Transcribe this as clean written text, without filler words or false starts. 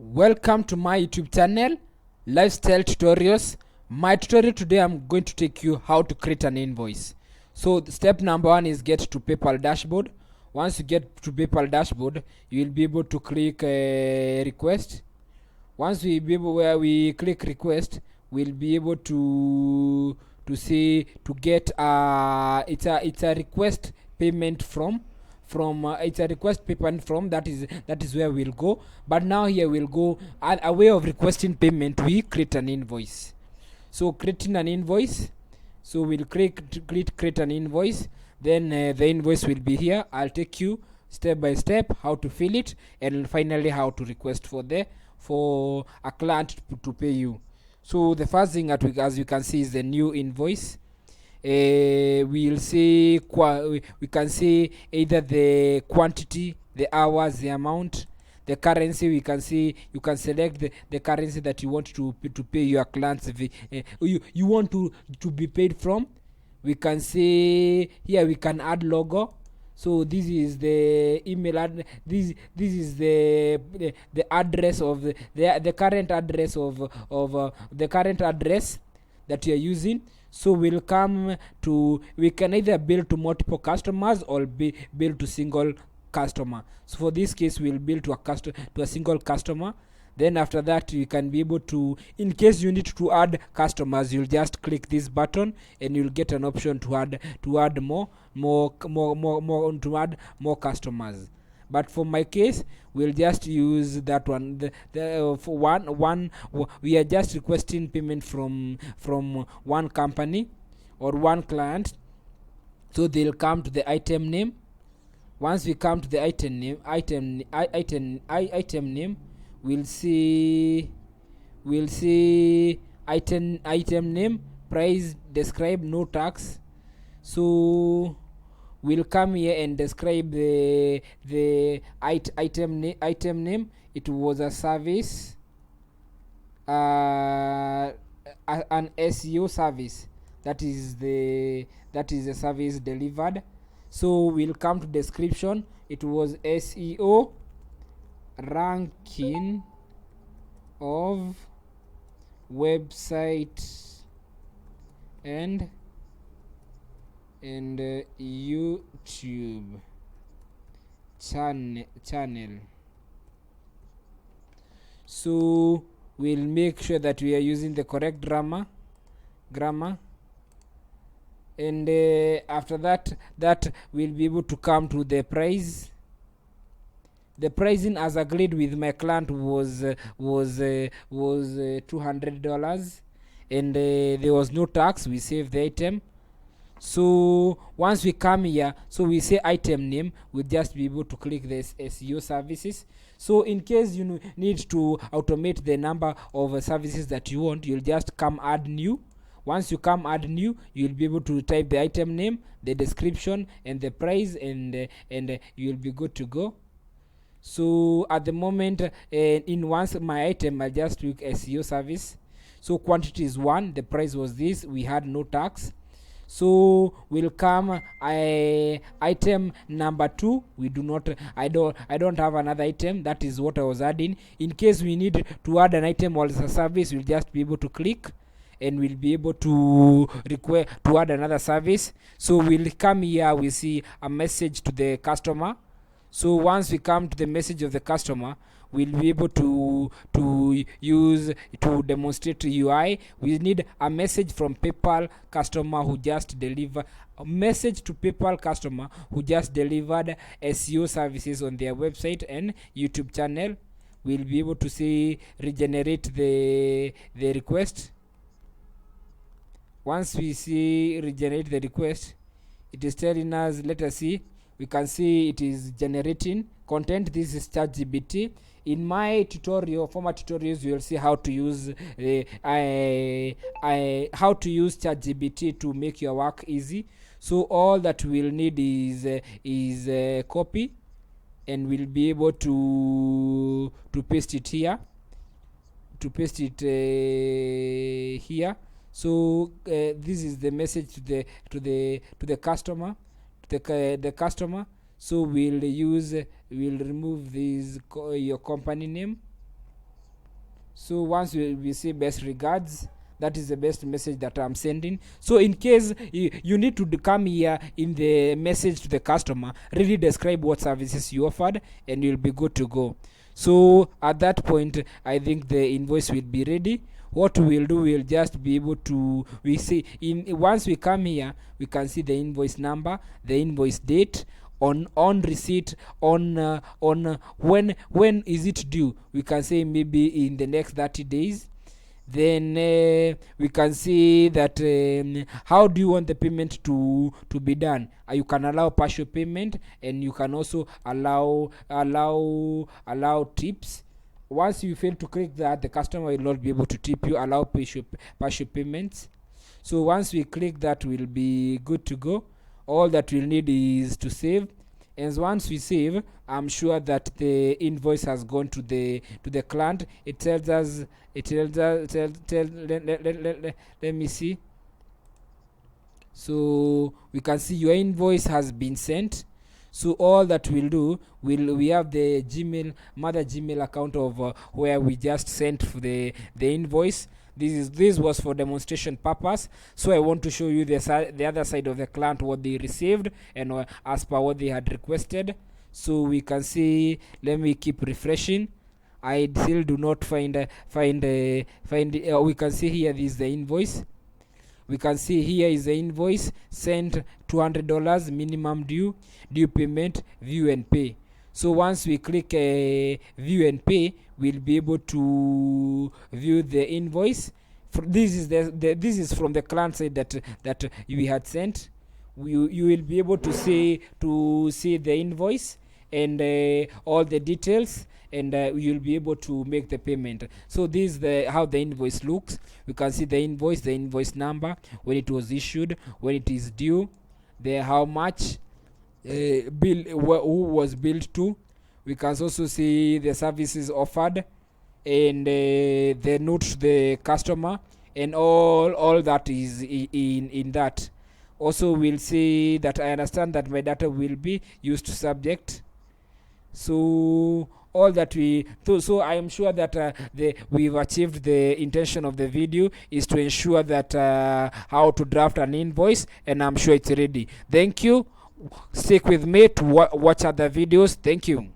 Welcome to my YouTube channel, Lifestyle Tutorials. My tutorial today, I'm going to take you how to create an invoice. So step number one is get to PayPal dashboard. Once you get to PayPal dashboard, you will be able to click request. Once we be able, where we click request, we'll be able to see to get it's a request payment from it's a request payment from that is where we'll go. But now here we'll go a way of requesting payment. We create an invoice. So creating an invoice, so we'll create an invoice. Then the invoice will be here. I'll take you step by step how to fill it, and finally how to request for a client to pay you. So the first thing that as you can see is the new invoice. We'll see we can see either the quantity, the hours, the amount, the currency. We can see you can select the currency that you want to pay your clients. You want to be paid from. We can see here we can add logo. So this is the email this is the address of the current address of the current address that you are using. So we'll come to, we can either bill to multiple customers or bill to single customer. So for this case, we'll bill to a single customer. Then after that, you can be able to, in case you need to add customers, you'll just click this button and you'll get an option to add more customers. But for my case, we'll just use that one. For one, we are just requesting payment from one company or one client. So they'll come to the item name. Once we come to the item name, we'll see item name, price, describe, no tax. So we'll come here and describe the item name. It was a service, an SEO service. That is the service delivered. So we'll come to description. It was SEO ranking of website and YouTube channel. So we'll make sure that we are using the correct grammar, and after that we'll be able to come to the price. The pricing as agreed with my client was $200, and there was no tax. We saved the item. So once we come here, so we say item name, we'll just be able to click this SEO services. So in case you need to automate the number of services that you want, you'll just come add new. Once you come add new, you'll be able to type the item name, the description, and the price, and you'll be good to go. So at the moment, in once my item, I just click SEO service. So quantity is 1, the price was this, we had no tax. So we'll come item number 2. We do not, I don't have another item. That is what I was adding. In case we need to add an item or a service, we'll just be able to click, and we'll be able to request to add another service. So we'll come here, we see a message to the customer. So once we come to the message of the customer, we'll be able to use to demonstrate UI. We need a message from PayPal customer who just delivered a message to PayPal customer who just delivered SEO services on their website and YouTube channel. We'll be able to see regenerate the request. Once we see regenerate the request, it is telling us, let us see. We can see it is generating content. This is ChatGPT. In my tutorial, former tutorials, you will see how to use how to use ChatGPT to make your work easy. So all that we'll need is copy, and we'll be able to paste it here. Here. So this is the message to the customer. The customer. So we'll remove this your company name, So once we say best regards, that is the best message that I'm sending. So in case you need to come here in the message to the customer, really describe what services you offered, and you'll be good to go. So at that point, I think the invoice will be ready. What we'll do, we'll just be able to, we see once we come here, we can see the invoice number, the invoice date, on receipt, on when is it due. We can say maybe in the next 30 days. Then we can see that how do you want the payment to be done. You can allow partial payment, and you can also allow tips. Once you fail to click that, the customer will not be able to tip you. Allow partial payments. So once we click that, we'll be good to go. All that we'll need is to save, and once we save, I'm sure that the invoice has gone to the client. It tells us let me see. So we can see your invoice has been sent. So all that we'll do, we have the mother Gmail account of where we just sent for the invoice. This was for demonstration purpose, so I want to show you the other side of the client, what they received, and as per what they had requested. So we can see, let me keep refreshing. I still do not find we can see here this is the invoice. We can see here is the invoice sent $200 minimum due payment, view and pay. So once we click view and pay, we'll be able to view the invoice. This is from the client side that we had sent. You will be able to see the invoice and all the details, and you'll be able to make the payment. So this is how the invoice looks. We can see the invoice number, when it was issued, when it is due, how much who was billed to. We can also see the services offered, and the note to the customer, and all that is in that. Also we'll see that I understand that my data will be used to subject. So all that so I am sure that we've achieved the intention of the video, is to ensure that how to draft an invoice, and I'm sure it's ready. Thank you. Stick with me to watch other videos. Thank you.